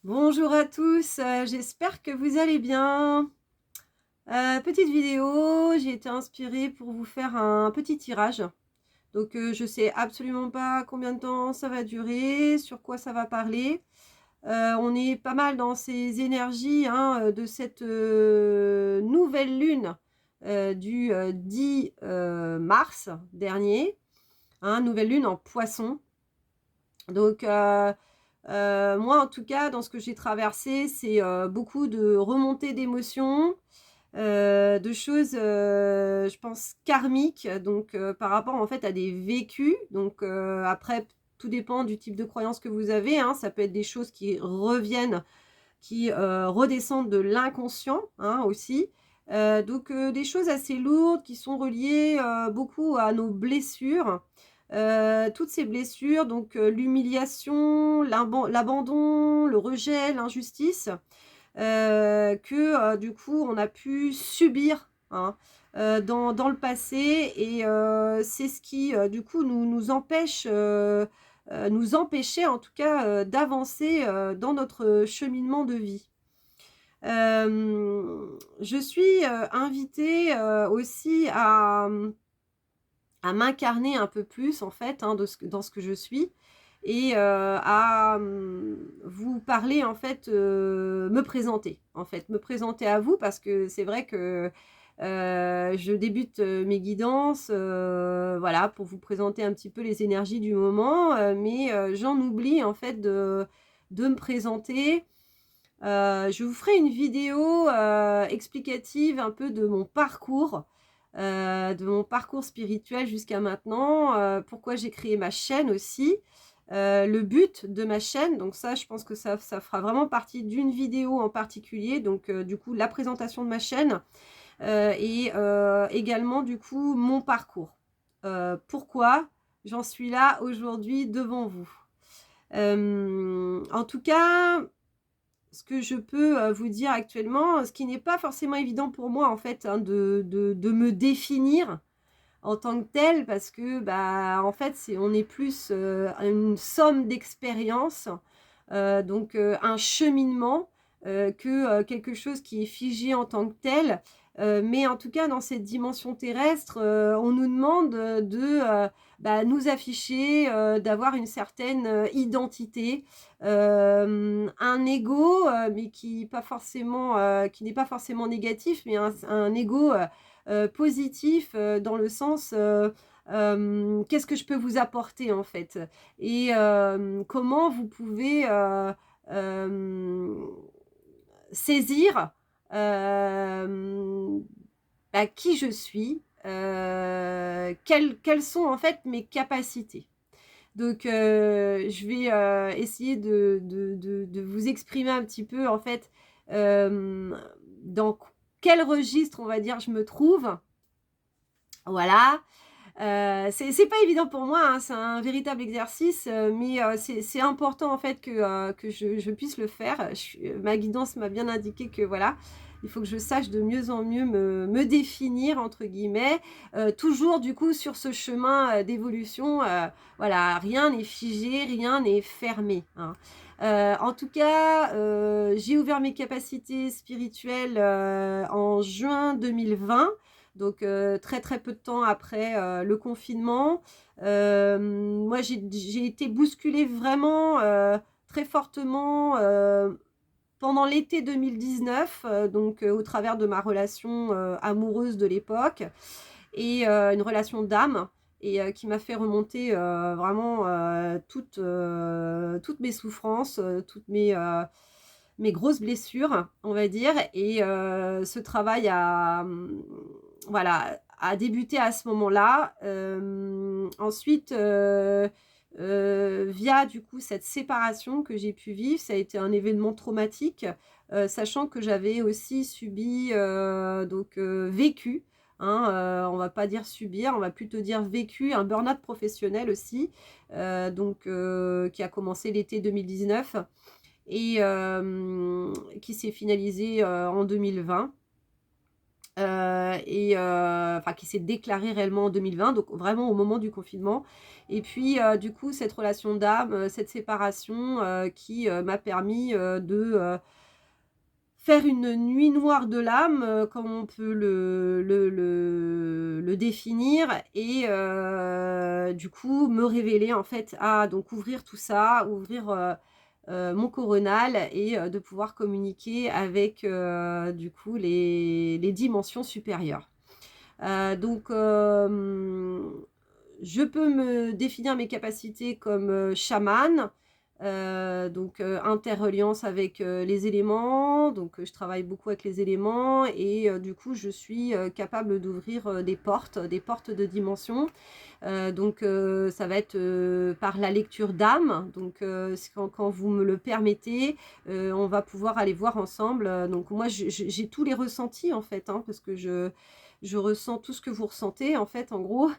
Bonjour à tous, j'espère que vous allez bien. Petite vidéo, j'ai été inspirée pour vous faire un petit tirage. Donc je sais absolument pas combien de temps ça va durer, sur quoi ça va parler. On est pas mal dans ces énergies, hein, de cette, nouvelle lune, du, 10, mars dernier, hein, nouvelle lune en Poisson. Donc moi, en tout cas, dans ce que j'ai traversé, c'est, beaucoup de remontées d'émotions, de choses, je pense karmiques, donc par rapport, en fait, à des vécus. Donc après, tout dépend du type de croyance que vous avez, hein. Ça peut être des choses qui reviennent, qui, redescendent de l'inconscient, hein, aussi. Donc des choses assez lourdes qui sont reliées, beaucoup à nos blessures. Toutes ces blessures, donc l'humiliation, l'abandon, le rejet, l'injustice, que, du coup, on a pu subir, hein, dans le passé. Et c'est ce qui, du coup, nous empêche, nous empêchait en tout cas, d'avancer, dans notre cheminement de vie. Je suis, invitée, aussi à m'incarner un peu plus, en fait, hein, dans ce que je suis. Et à vous parler, en fait, me présenter, en fait, me présenter à vous, parce que c'est vrai que je débute mes guidances, voilà, pour vous présenter un petit peu les énergies du moment, mais j'en oublie, en fait, de me présenter. Je vous ferai une vidéo explicative un peu de mon parcours spirituel jusqu'à maintenant, pourquoi j'ai créé ma chaîne aussi, le but de ma chaîne. Donc ça, je pense que ça fera vraiment partie d'une vidéo en particulier. Donc du coup, la présentation de ma chaîne, et également du coup mon parcours. Pourquoi j'en suis là aujourd'hui devant vous. En tout cas, ce que je peux, vous dire actuellement, ce qui n'est pas forcément évident pour moi, en fait, hein, de me définir en tant que telle, parce que, bah, en fait, on est plus, une somme d'expériences, donc un cheminement, que, quelque chose qui est figé en tant que tel. Mais en tout cas, dans cette dimension terrestre, on nous demande, bah, nous afficher, d'avoir une certaine, identité, un ego, mais qui n'est pas forcément négatif, mais un ego, positif, dans le sens, qu'est-ce que je peux vous apporter, en fait? Et comment vous pouvez, hem, saisir, hem, bah, qui je suis, quelles sont, en fait, mes capacités. Donc je vais, essayer de vous exprimer un petit peu, en fait, dans quel registre, on va dire, je me trouve. Voilà. C'est pas évident pour moi, hein, c'est un véritable exercice, mais c'est important, en fait, que je puisse le faire. Ma guidance m'a bien indiqué que, voilà, il faut que je sache de mieux en mieux me «définir» entre guillemets, toujours du coup sur ce chemin, d'évolution, voilà, rien n'est figé, rien n'est fermé, hein. En tout cas, j'ai ouvert mes capacités spirituelles, en juin 2020. Donc très, très peu de temps après, le confinement. Moi, j'ai été bousculée vraiment, très fortement, pendant l'été 2019, donc au travers de ma relation, amoureuse de l'époque, et une relation d'âme, et qui m'a fait remonter, vraiment, toutes mes souffrances, toutes mes grosses blessures, on va dire. Et ce travail voilà, a débuté à ce moment-là. Ensuite, via du coup cette séparation que j'ai pu vivre, ça a été un événement traumatique, sachant que j'avais aussi subi, donc vécu, hein, on va pas dire subir, on va plutôt dire vécu un burn-out professionnel aussi, donc qui a commencé l'été 2019, et qui s'est finalisé, en 2020. enfin qui s'est déclarée réellement en 2020, donc vraiment au moment du confinement. Et puis du coup cette relation d'âme, cette séparation qui m'a permis de faire une nuit noire de l'âme, comme on peut le définir, et du coup me révéler en fait, à donc ouvrir tout ça, ouvrir mon coronal, et de pouvoir communiquer avec du coup les dimensions supérieures. Donc je peux me définir mes capacités comme chamane, donc interreliance avec les éléments, donc je travaille beaucoup avec les éléments, et du coup je suis capable d'ouvrir des portes de dimension. Donc ça va être par la lecture d'âme, donc quand vous me le permettez, on va pouvoir aller voir ensemble. Donc moi j'ai tous les ressentis en fait, hein, parce que je ressens tout ce que vous ressentez en fait, en gros.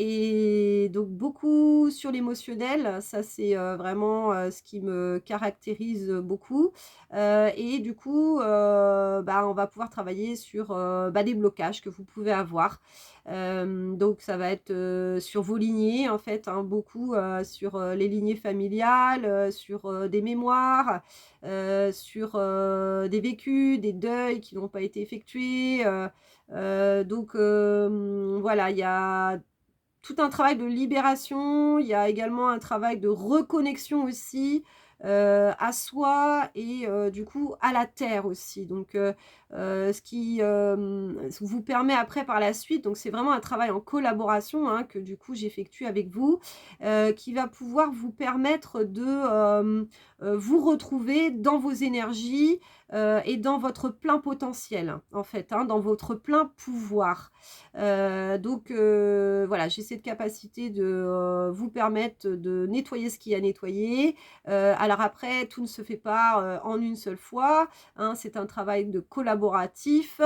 Et donc beaucoup sur l'émotionnel, ça c'est vraiment ce qui me caractérise beaucoup. Et du coup, bah, on va pouvoir travailler sur bah, des blocages que vous pouvez avoir. Donc ça va être sur vos lignées en fait, hein, beaucoup sur les lignées familiales, sur des mémoires, sur des vécus, des deuils qui n'ont pas été effectués. Donc voilà, il y a tout un travail de libération, il y a également un travail de reconnexion aussi, à soi, et du coup à la terre aussi. Donc ce qui vous permet après par la suite, donc c'est vraiment un travail en collaboration, hein, que du coup j'effectue avec vous, qui va pouvoir vous permettre de vous retrouver dans vos énergies, et dans votre plein potentiel en fait, hein, dans votre plein pouvoir. Donc voilà, j'ai cette capacité de vous permettre de nettoyer ce qu'il y a à nettoyer. Alors après, tout ne se fait pas en une seule fois, hein, c'est un travail de collaboratif.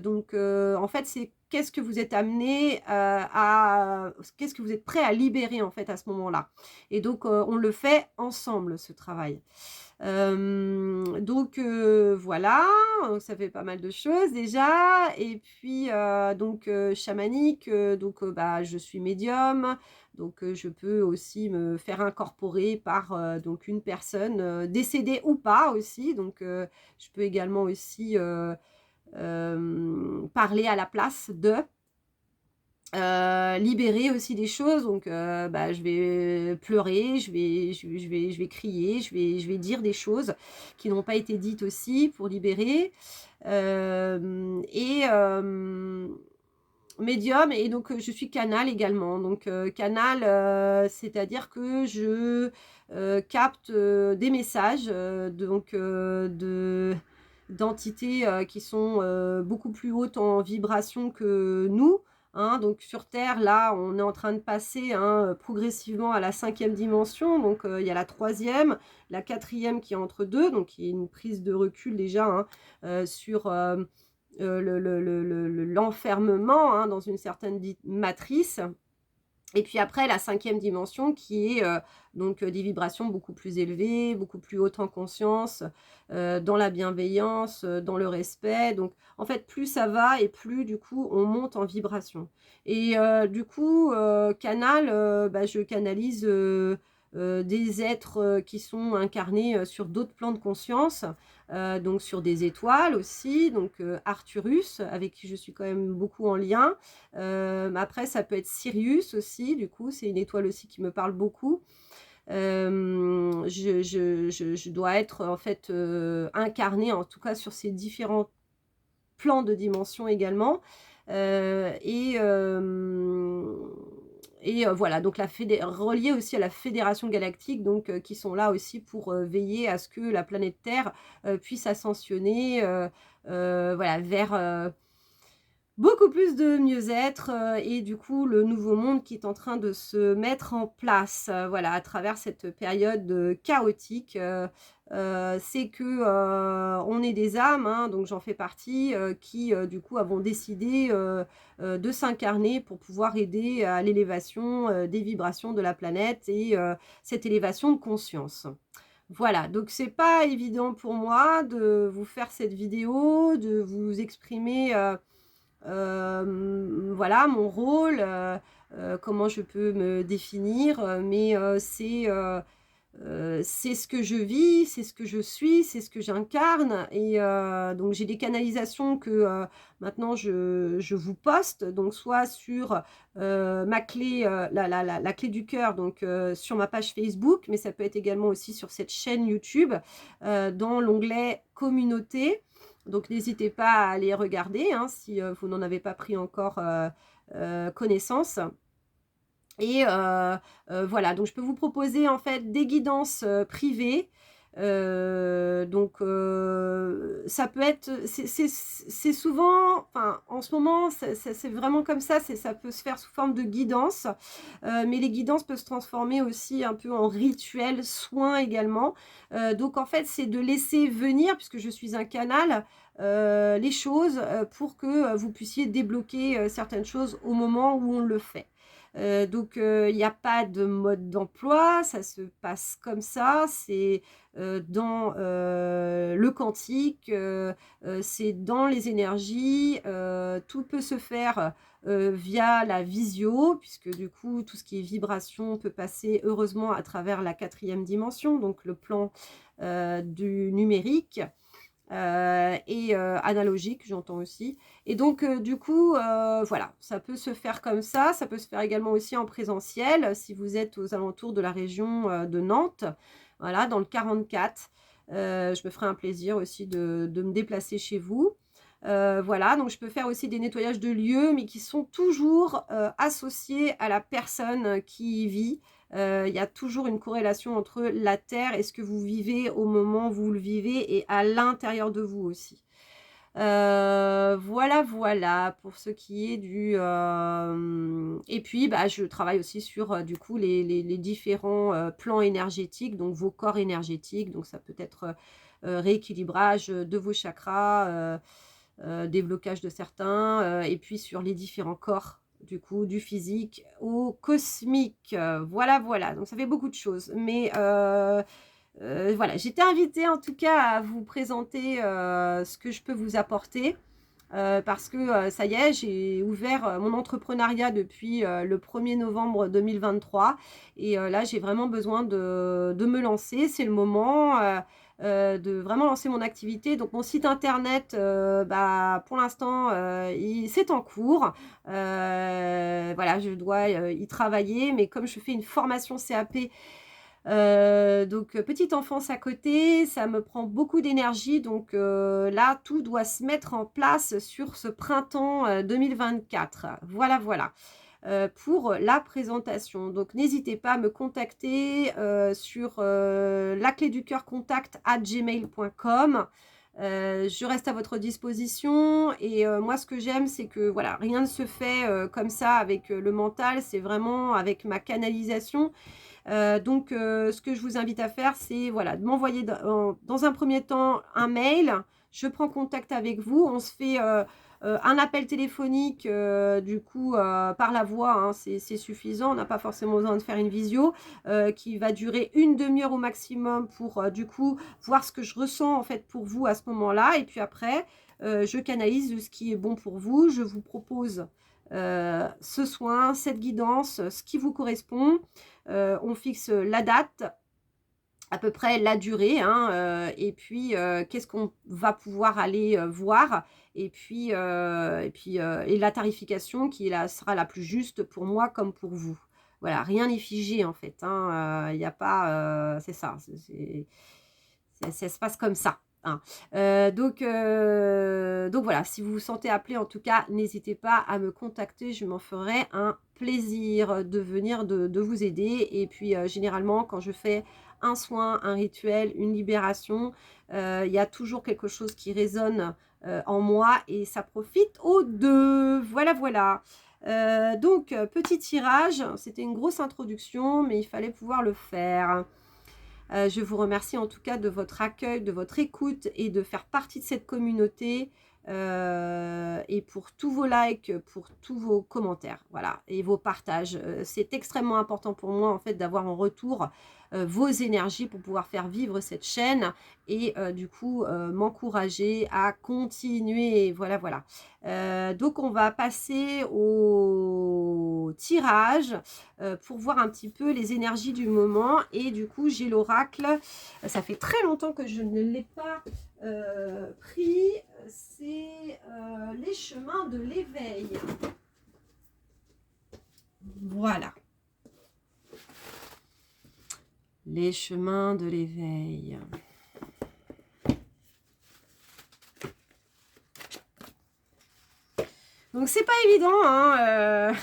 Donc en fait, c'est qu'est-ce que vous êtes amené à... Qu'est-ce que vous êtes prêt à libérer en fait à ce moment-là. Et donc on le fait ensemble, ce travail. Donc voilà, ça fait pas mal de choses déjà. Et puis donc chamanique, donc bah, je suis médium, donc je peux aussi me faire incorporer par donc une personne décédée ou pas aussi. Donc je peux également aussi parler à la place de... libérer aussi des choses, donc bah, je vais pleurer, je vais crier, je vais dire des choses qui n'ont pas été dites aussi pour libérer. Et médium, et donc je suis canal également. Donc canal, c'est-à-dire que je capte des messages, donc d'entités qui sont beaucoup plus hautes en vibration que nous, hein. Donc sur Terre, là, on est en train de passer, hein, progressivement à la 5e dimension. Donc il y a la 3e, la 4e qui est entre deux, donc il y a une prise de recul déjà, hein, sur l'enfermement, hein, dans une certaine matrice. Et puis après, la 5e dimension qui est donc des vibrations beaucoup plus élevées, beaucoup plus hautes en conscience, dans la bienveillance, dans le respect. Donc en fait, plus ça va, et plus du coup on monte en vibration. Et du coup, canal, bah, je canalise des êtres qui sont incarnés sur d'autres plans de conscience, donc sur des étoiles aussi, donc Arcturus, avec qui je suis quand même beaucoup en lien. Après, ça peut être Sirius aussi, du coup, c'est une étoile aussi qui me parle beaucoup. Je dois être en fait incarnée, en tout cas sur ces différents plans de dimension également. Et voilà, donc relié aussi à la Fédération Galactique, donc qui sont là aussi pour veiller à ce que la planète Terre puisse ascensionner voilà, vers beaucoup plus de mieux-être, et du coup le nouveau monde qui est en train de se mettre en place, voilà, à travers cette période chaotique. C'est que on est des âmes, hein, donc j'en fais partie, qui du coup avons décidé de s'incarner pour pouvoir aider à l'élévation des vibrations de la planète, et cette élévation de conscience. Voilà, donc c'est pas évident pour moi de vous faire cette vidéo, de vous exprimer voilà mon rôle, comment je peux me définir, mais c'est ce que je vis, c'est ce que je suis, c'est ce que j'incarne et donc j'ai des canalisations que, maintenant je vous poste, donc soit sur, ma clé, la clé du cœur, donc sur ma page Facebook, mais ça peut être également aussi sur cette chaîne YouTube, dans l'onglet communauté. Donc n'hésitez pas à aller regarder, hein, si, vous n'en avez pas pris encore, connaissance. Et voilà, donc je peux vous proposer en fait des guidances, privées. Donc ça peut être c'est souvent enfin en ce moment c'est vraiment comme ça peut se faire sous forme de guidance, mais les guidances peuvent se transformer aussi un peu en rituel, soins également. Donc en fait, c'est de laisser venir, puisque je suis un canal, les choses, pour que, vous puissiez débloquer, certaines choses au moment où on le fait. Donc il y a pas de mode d'emploi, ça se passe comme ça, c'est, dans, le quantique, c'est dans les énergies, tout peut se faire, via la visio, puisque du coup, tout ce qui est vibration peut passer heureusement à travers la 4e dimension, donc le plan, du numérique. Et analogique, j'entends aussi. Et donc du coup, voilà, ça peut se faire comme ça peut se faire également aussi en présentiel, si vous êtes aux alentours de la région, de Nantes, voilà, dans le 44. Je me ferai un plaisir aussi de me déplacer chez vous. Voilà, donc je peux faire aussi des nettoyages de lieux, mais qui sont toujours, associés à la personne qui y vit. Il y a toujours une corrélation entre la terre et ce que vous vivez au moment où vous le vivez et à l'intérieur de vous aussi. Voilà, voilà pour ce qui est du, et puis, bah, je travaille aussi sur, du coup les différents, plans énergétiques, donc vos corps énergétiques. Donc ça peut être, rééquilibrage, de vos chakras, déblocage de certains, et puis sur les différents corps, du coup, du physique au cosmique. Voilà, voilà, donc ça fait beaucoup de choses. Mais voilà, j'étais invitée en tout cas à vous présenter ce que je peux vous apporter. Parce que ça y est, j'ai ouvert mon entrepreneuriat depuis le 1er novembre 2023 et là, j'ai vraiment besoin de me lancer. C'est le moment de vraiment lancer mon activité. Donc, mon site internet, bah, pour l'instant, c'est en cours. Voilà, je dois y travailler, mais comme je fais une formation CAP, donc petite enfance à côté, ça me prend beaucoup d'énergie donc là, tout doit se mettre en place sur ce printemps, 2024. Voilà, voilà, pour la présentation. Donc n'hésitez pas à me contacter, sur, lacléducoeurcontact@gmail.com. Je reste à votre disposition et moi ce que j'aime, c'est que voilà, rien ne se fait, comme ça avec, le mental, c'est vraiment avec ma canalisation. Donc ce que je vous invite à faire, c'est voilà, de m'envoyer dans un premier temps un mail. Je prends contact avec vous. On se fait un appel téléphonique, du coup, par la voix, hein, c'est suffisant. On n'a pas forcément besoin de faire une visio qui va durer une demi-heure au maximum pour, du coup, voir ce que je ressens en fait pour vous à ce moment-là. Et puis après, je canalise ce qui est bon pour vous. Je vous propose ce soin, cette guidance, ce qui vous correspond. On fixe la date, à peu près la durée, hein, et puis qu'est-ce qu'on va pouvoir aller voir, et la tarification qui sera la plus juste pour moi comme pour vous. Voilà, rien n'est figé en fait, hein, il n'y a pas, c'est ça, ça se passe comme ça, hein. Donc voilà, si vous vous sentez appelé, en tout cas, n'hésitez pas à me contacter. Je m'en ferai un plaisir de venir de vous aider. Et puis, généralement, quand je fais un soin, un rituel, une libération, il y a toujours quelque chose qui résonne en moi et ça profite aux deux. Voilà, voilà. Donc, petit tirage. C'était une grosse introduction, mais il fallait pouvoir le faire. Je vous remercie en tout cas de votre accueil, de votre écoute et de faire partie de cette communauté, et pour tous vos likes, pour tous vos commentaires, voilà, et vos partages. C'est extrêmement important pour moi en fait d'avoir en retour vos énergies pour pouvoir faire vivre cette chaîne et du coup m'encourager à continuer. Voilà, voilà. Donc on va passer au tirage pour voir un petit peu les énergies du moment. Et du coup j'ai l'oracle. Ça fait très longtemps que je ne l'ai pas pris. C'est les chemins de l'éveil. Voilà. Les chemins de l'éveil. Donc c'est pas évident, hein,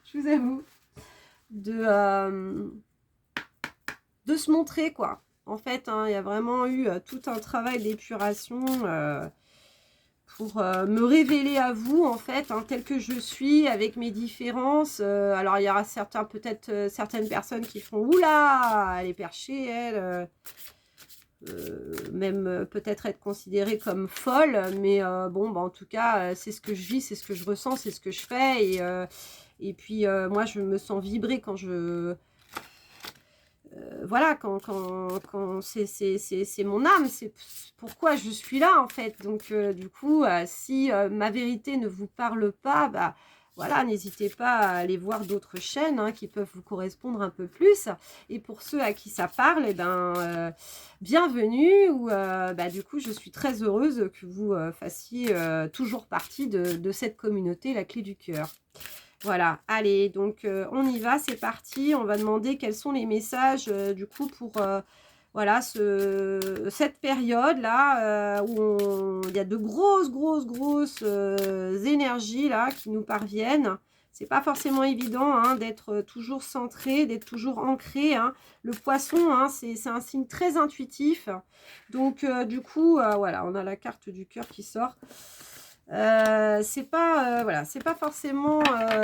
je vous avoue, de se montrer, quoi. En fait, hein, il y a vraiment eu tout un travail d'épuration pour me révéler à vous, en fait, hein, tel que je suis, avec mes différences. Alors, il y aura peut-être certaines personnes qui feront « Oula, elle est perchée, elle même peut-être être considérée comme folle. » Mais bon, bah, en tout cas, c'est ce que je vis, c'est ce que je ressens, c'est ce que je fais. Et puis, moi, je me sens vibrer quand je... voilà, quand c'est mon âme, c'est pourquoi je suis là, en fait. Donc, du coup, si ma vérité ne vous parle pas, bah, voilà, n'hésitez pas à aller voir d'autres chaînes hein, qui peuvent vous correspondre un peu plus. Et pour ceux à qui ça parle, eh ben, bienvenue. Ou, bah, du coup, je suis très heureuse que vous fassiez toujours partie de cette communauté, la clé du cœur. Voilà, allez, donc on y va, c'est parti. On va demander quels sont les messages du coup pour voilà, cette période-là où il y a de grosses énergies là qui nous parviennent. C'est pas forcément évident hein, d'être toujours centré, d'être toujours ancré. Hein. Le poisson, hein, c'est un signe très intuitif. Donc du coup, voilà, on a la carte du cœur qui sort. C'est pas voilà, c'est pas forcément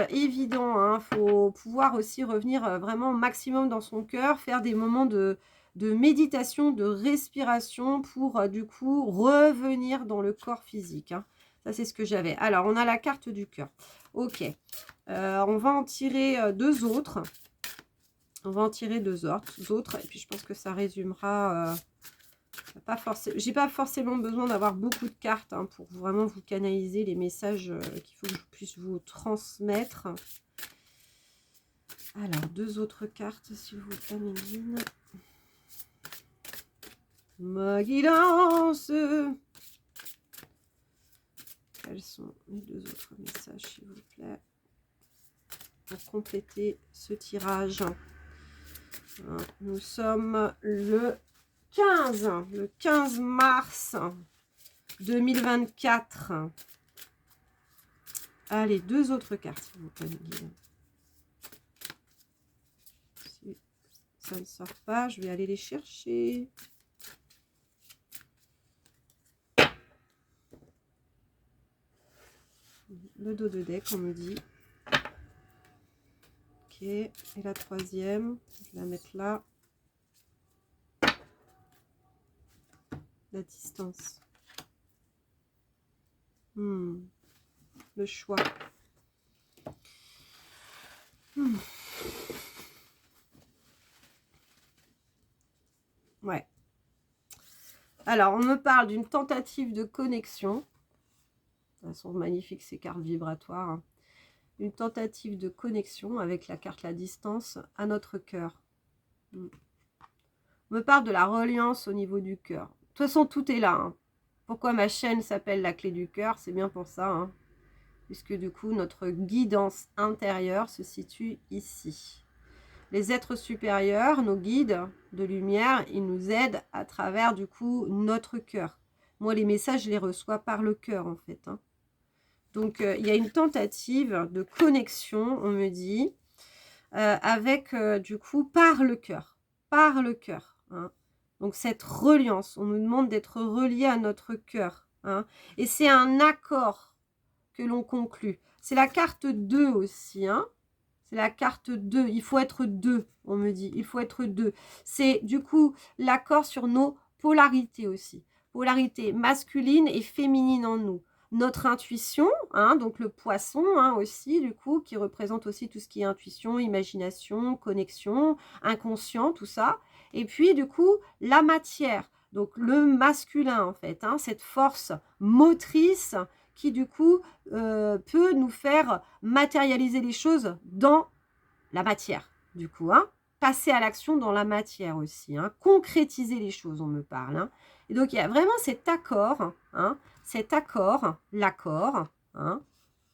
évident hein. Faut pouvoir aussi revenir vraiment au maximum dans son cœur, faire des moments de méditation, de respiration pour du coup revenir dans le corps physique hein. Ça c'est ce que j'avais. Alors on a la carte du cœur. Ok, on va en tirer deux autres. On va en tirer deux autres et puis je pense que ça résumera j'ai pas forcément besoin d'avoir beaucoup de cartes hein, pour vraiment vous canaliser les messages qu'il faut que je puisse vous transmettre. Alors, deux autres cartes, s'il vous plaît, Méline. Ma guidance. Quels sont les deux autres messages, s'il vous plaît, pour compléter ce tirage. Nous sommes le 15 mars 2024. Allez, deux autres cartes, s'il vous plaît. Si ça ne sort pas, je vais aller les chercher. Le dos de deck, on me dit. Ok, et la troisième, je vais la mettre là. La distance. Le choix. Ouais. Alors, on me parle d'une tentative de connexion. Elles sont magnifiques, ces cartes vibratoires. Hein. Une tentative de connexion avec la carte la distance à notre cœur. On me parle de la reliance au niveau du cœur. De toute façon, tout est là. Hein. Pourquoi ma chaîne s'appelle la clé du cœur? C'est bien pour ça. Hein. Puisque du coup, notre guidance intérieure se situe ici. Les êtres supérieurs, nos guides de lumière, ils nous aident à travers du coup notre cœur. Moi, les messages, je les reçois par le cœur en fait. Hein. Donc, il y a une tentative de connexion, on me dit, avec du coup par le cœur. Par le cœur. Hein. Donc, cette reliance, on nous demande d'être relié à notre cœur. Hein. Et c'est un accord que l'on conclut. C'est la carte 2 aussi, hein. C'est la carte 2. Il faut être deux, on me dit. Il faut être deux. C'est du coup l'accord sur nos polarités aussi. Polarité masculine et féminine en nous. Notre intuition, hein, donc le poisson hein, aussi, du coup, qui représente aussi tout ce qui est intuition, imagination, connexion, inconscient, tout ça. Et puis, du coup, la matière. Donc, le masculin, en fait, hein, cette force motrice qui, du coup, peut nous faire matérialiser les choses dans la matière, du coup, hein. Passer à l'action dans la matière aussi, hein. Concrétiser les choses, on me parle, hein. Et donc, il y a vraiment cet accord, hein, l'accord, hein.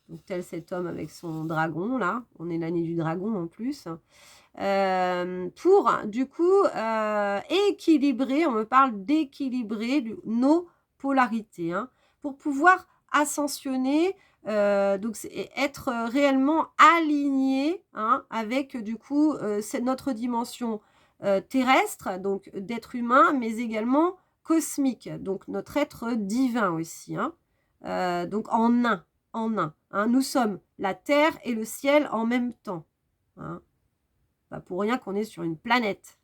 Donc, tel cet homme avec son dragon, là. On est l'année du dragon, en plus. Pour, du coup, équilibrer, on me parle d'équilibrer nos polarités, hein, pour pouvoir ascensionner, donc être réellement aligné, hein, avec, du coup, c'est notre dimension terrestre, donc d'être humain, mais également cosmique, donc notre être divin aussi, hein, donc en un, hein. Nous sommes la terre et le ciel en même temps, hein. Pas pour rien qu'on est sur une planète.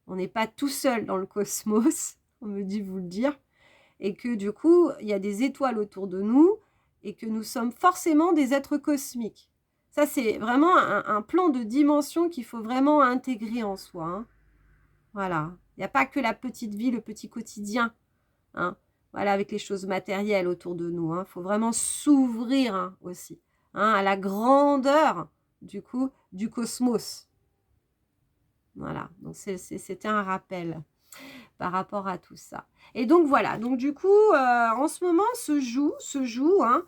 On n'est pas tout seul dans le cosmos, on me dit vous le dire, et que du coup, il y a des étoiles autour de nous, et que nous sommes forcément des êtres cosmiques. Ça, c'est vraiment un plan de dimension qu'il faut vraiment intégrer en soi, hein. Voilà. Il n'y a pas que la petite vie, le petit quotidien, hein. Voilà, avec les choses matérielles autour de nous, hein. Il faut vraiment s'ouvrir, hein, aussi, hein, à la grandeur, du coup, du cosmos. Voilà, donc c'était un rappel par rapport à tout ça. Et donc voilà, donc du coup, en ce moment se joue, hein,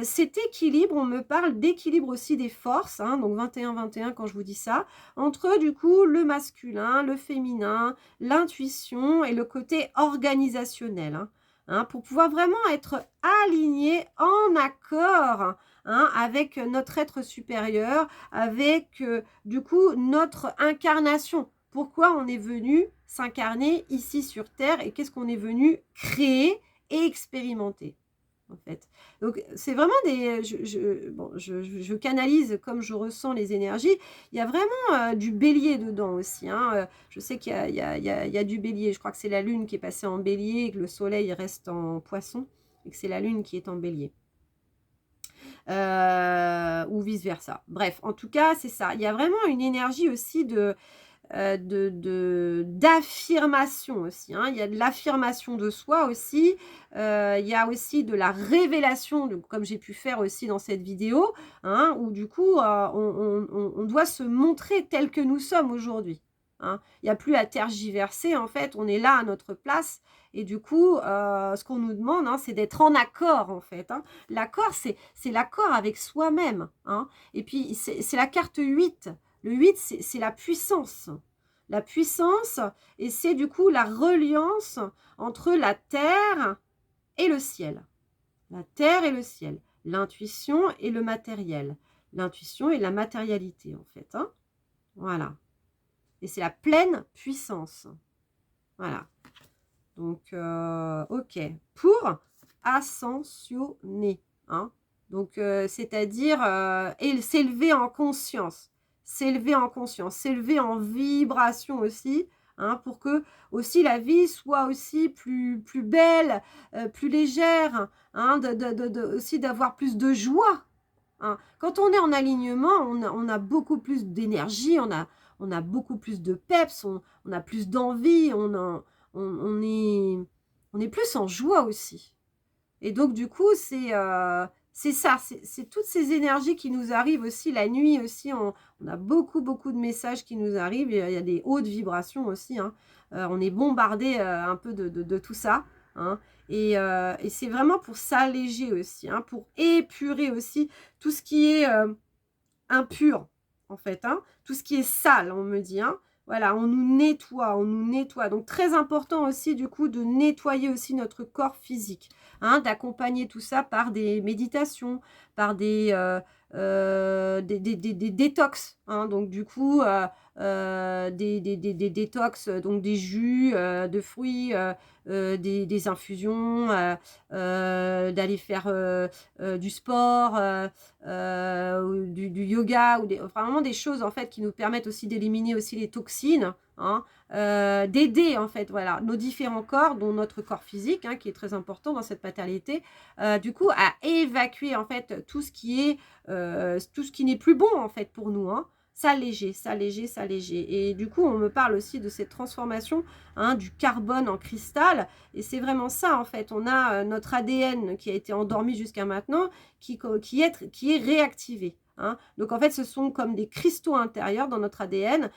cet équilibre, on me parle d'équilibre aussi des forces, hein, donc 21-21 quand je vous dis ça, entre du coup le masculin, le féminin, l'intuition et le côté organisationnel, hein, hein, pour pouvoir vraiment être aligné, en accord, hein, avec notre être supérieur, avec du coup notre incarnation. Pourquoi on est venu s'incarner ici sur Terre et qu'est-ce qu'on est venu créer et expérimenter, en fait. Donc, c'est vraiment des... Je canalise comme je ressens les énergies. Il y a vraiment du bélier dedans aussi, hein. Je sais qu'il y a du bélier. Je crois que c'est la lune qui est passée en bélier et que le soleil reste en poisson et que c'est la lune qui est en bélier. Ou vice-versa. Bref, en tout cas, c'est ça. Il y a vraiment une énergie aussi d'affirmation aussi, hein. Il y a de l'affirmation de soi aussi, il y a aussi de la révélation, comme j'ai pu faire aussi dans cette vidéo, hein, où du coup on doit se montrer tel que nous sommes aujourd'hui, hein. Il n'y a plus à tergiverser, en fait, on est là à notre place. Et du coup, ce qu'on nous demande, hein, c'est d'être en accord, en fait, hein. L'accord, c'est l'accord avec soi-même, hein. Et puis, c'est la carte 8. Le 8, c'est la puissance. La puissance, et c'est du coup la reliance entre la terre et le ciel. La terre et le ciel. L'intuition et le matériel. L'intuition et la matérialité, en fait, hein. Voilà. Et c'est la pleine puissance. Voilà. Donc, ok. Pour ascensionner, hein. Donc, c'est-à-dire s'élever en conscience. S'élever en conscience, s'élever en vibration aussi, hein, pour que aussi la vie soit aussi plus belle, plus légère, hein, aussi d'avoir plus de joie, hein. Quand on est en alignement, on a beaucoup plus d'énergie, on a beaucoup plus de peps, on a plus d'envie, on est plus en joie aussi. Et donc, du coup, c'est ça, c'est toutes ces énergies qui nous arrivent aussi. La nuit aussi, on a beaucoup de messages qui nous arrivent. Il y a des hautes vibrations aussi, hein. On est bombardé un peu de tout ça, hein. Et c'est vraiment pour s'alléger aussi, hein, pour épurer aussi tout ce qui est impur, en fait, hein, tout ce qui est sale, on me dit, hein. Voilà, on nous nettoie, on nous nettoie. Donc, très important aussi, du coup, de nettoyer aussi notre corps physique, hein, d'accompagner tout ça par des méditations, par des détox, hein. Donc, du coup, des détox, donc des jus de fruits, des infusions, d'aller faire du sport, du yoga, ou vraiment des choses, en fait, qui nous permettent aussi d'éliminer aussi les toxines, hein, d'aider, en fait, voilà, nos différents corps, dont notre corps physique, hein, qui est très important dans cette matérialité, du coup, à évacuer, en fait, tout ce qui est tout ce qui n'est plus bon, en fait, pour nous, hein. s'alléger, s'alléger, s'alléger. Et du coup, on me parle aussi de cette transformation, hein, du carbone en cristal. Et c'est vraiment ça, en fait. On a notre ADN qui a été endormi jusqu'à maintenant, qui est réactivé. Hein. Donc, en fait, ce sont comme des cristaux intérieurs dans notre ADN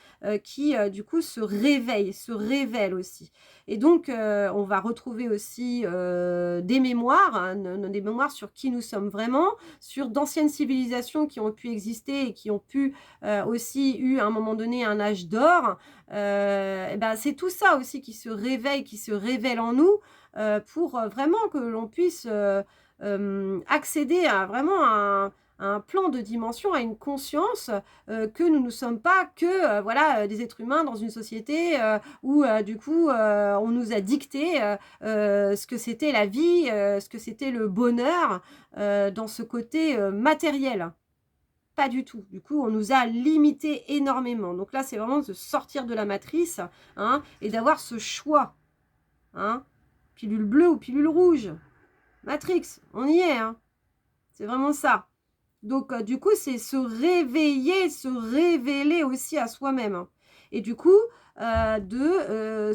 qui, du coup, se réveillent, se révèlent aussi. Et donc, on va retrouver aussi des mémoires, hein, des mémoires sur qui nous sommes vraiment, sur d'anciennes civilisations qui ont pu exister et qui ont pu aussi eu à un moment donné un âge d'or. Et ben, c'est tout ça aussi qui se réveille, qui se révèle en nous pour vraiment que l'on puisse accéder à vraiment un plan de dimension, à une conscience que nous ne sommes pas que voilà, des êtres humains dans une société où du coup on nous a dicté ce que c'était la vie, ce que c'était le bonheur dans ce côté matériel. Pas du tout. Du coup, on nous a limité énormément. Donc là, c'est vraiment de sortir de la matrice, hein, et d'avoir ce choix. Hein, pilule bleue ou pilule rouge. Matrix, on y est. Hein. C'est vraiment ça. Donc, du coup, c'est se réveiller, se révéler aussi à soi-même. Hein. Et du coup, de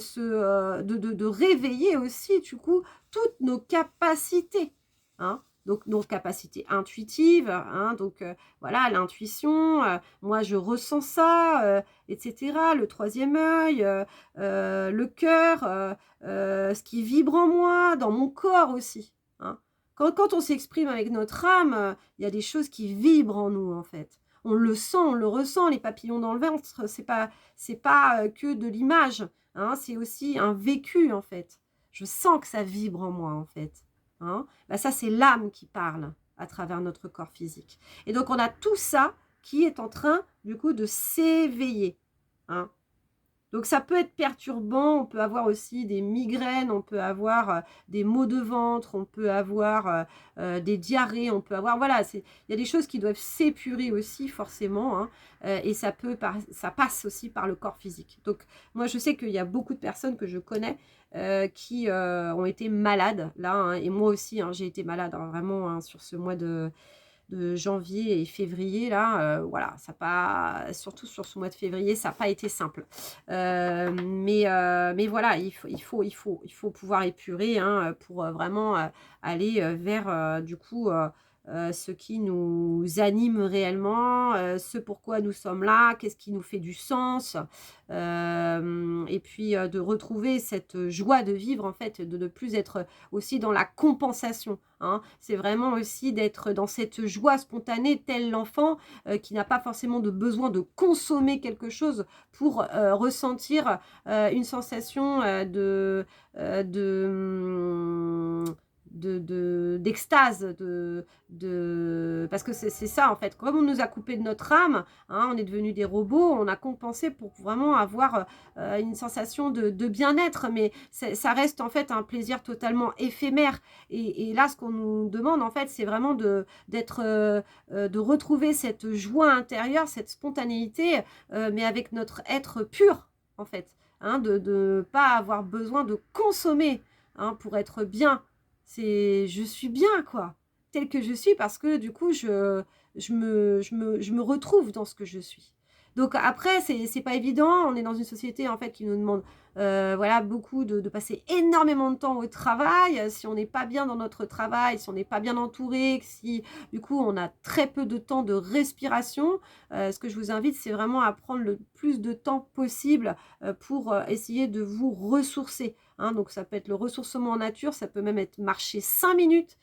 réveiller aussi, du coup, toutes nos capacités. Hein. Donc, nos capacités intuitives, hein, donc voilà, l'intuition, moi je ressens ça, etc. Le troisième œil, le cœur, ce qui vibre en moi, dans mon corps aussi. Hein. Quand on s'exprime avec notre âme, il y a des choses qui vibrent en nous, en fait. On le sent, on le ressent, les papillons dans le ventre, c'est pas que de l'image, hein, c'est aussi un vécu, en fait. Je sens que ça vibre en moi, en fait. Hein. Bah, ça, c'est l'âme qui parle à travers notre corps physique. Et donc, on a tout ça qui est en train, du coup, de s'éveiller. Hein. Donc, ça peut être perturbant. On peut avoir aussi des migraines, on peut avoir des maux de ventre, on peut avoir des diarrhées, on peut avoir... Voilà, il y a des choses qui doivent s'épurer aussi, forcément. Hein, et ça passe aussi par le corps physique. Donc, moi, je sais qu'il y a beaucoup de personnes que je connais qui ont été malades, là. Hein, et moi aussi, hein, j'ai été malade, hein, vraiment, hein, sur ce mois de janvier et février, là, voilà, ça pas, surtout sur ce mois de février, ça n'a pas été simple. Mais voilà, il faut pouvoir épurer, hein, pour vraiment aller vers, du coup, ce qui nous anime réellement, ce pourquoi nous sommes là, qu'est-ce qui nous fait du sens, et puis de retrouver cette joie de vivre, en fait, de ne plus être aussi dans la compensation. Hein. C'est vraiment aussi d'être dans cette joie spontanée, tel l'enfant qui n'a pas forcément de besoin de consommer quelque chose pour ressentir une sensation d'extase, parce que c'est ça, en fait. Comme on nous a coupé de notre âme, hein, on est devenus des robots, on a compensé pour vraiment avoir une sensation de bien-être, mais ça reste en fait un plaisir totalement éphémère. Et là, ce qu'on nous demande, en fait, c'est vraiment de retrouver cette joie intérieure, cette spontanéité, mais avec notre être pur, en fait. Hein, de ne pas avoir besoin de consommer, hein, pour être bien. Je suis bien, quoi, telle que je suis, parce que du coup, je me retrouve dans ce que je suis. Donc après, c'est pas évident. On est dans une société, en fait, qui nous demande voilà, beaucoup de passer énormément de temps au travail. Si on n'est pas bien dans notre travail, si on n'est pas bien entouré, si du coup on a très peu de temps de respiration, ce que je vous invite, c'est vraiment à prendre le plus de temps possible pour essayer de vous ressourcer. Hein. Donc ça peut être le ressourcement en nature, ça peut même être marcher 5 minutes.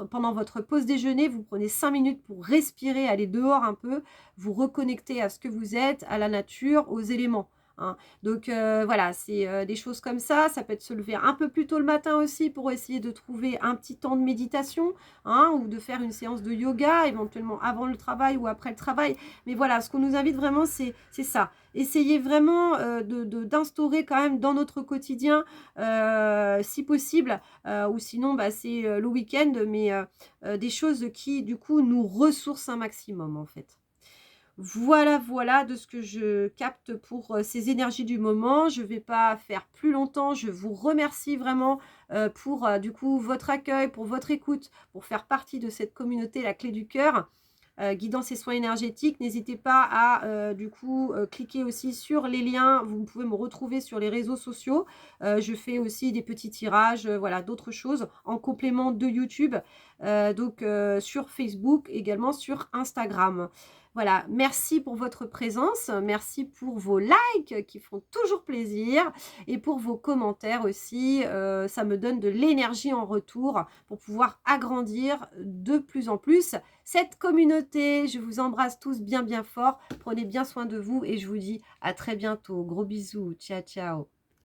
Pendant votre pause déjeuner, vous prenez 5 minutes pour respirer, aller dehors un peu, vous reconnecter à ce que vous êtes, à la nature, aux éléments. Hein. Donc voilà, c'est des choses comme ça. Ça peut être se lever un peu plus tôt le matin aussi pour essayer de trouver un petit temps de méditation, hein, ou de faire une séance de yoga, éventuellement avant le travail ou après le travail. Mais voilà, ce qu'on nous invite vraiment, c'est ça. Essayez vraiment d'instaurer quand même dans notre quotidien, si possible, ou sinon bah, c'est le week-end, mais des choses qui du coup nous ressourcent un maximum, en fait. Voilà, voilà de ce que je capte pour ces énergies du moment. Je ne vais pas faire plus longtemps. Je vous remercie vraiment pour du coup votre accueil, pour votre écoute, pour faire partie de cette communauté La Clé du Cœur. guidance et soins énergétiques. N'hésitez pas à du coup cliquer aussi sur les liens. Vous pouvez me retrouver sur les réseaux sociaux. Je fais aussi des petits tirages, voilà, d'autres choses en complément de YouTube. Donc sur Facebook, également sur Instagram. Voilà, merci pour votre présence, merci pour vos likes qui font toujours plaisir et pour vos commentaires aussi, ça me donne de l'énergie en retour pour pouvoir agrandir de plus en plus cette communauté. Je vous embrasse tous bien bien fort, prenez bien soin de vous et je vous dis à très bientôt. Gros bisous, ciao ciao.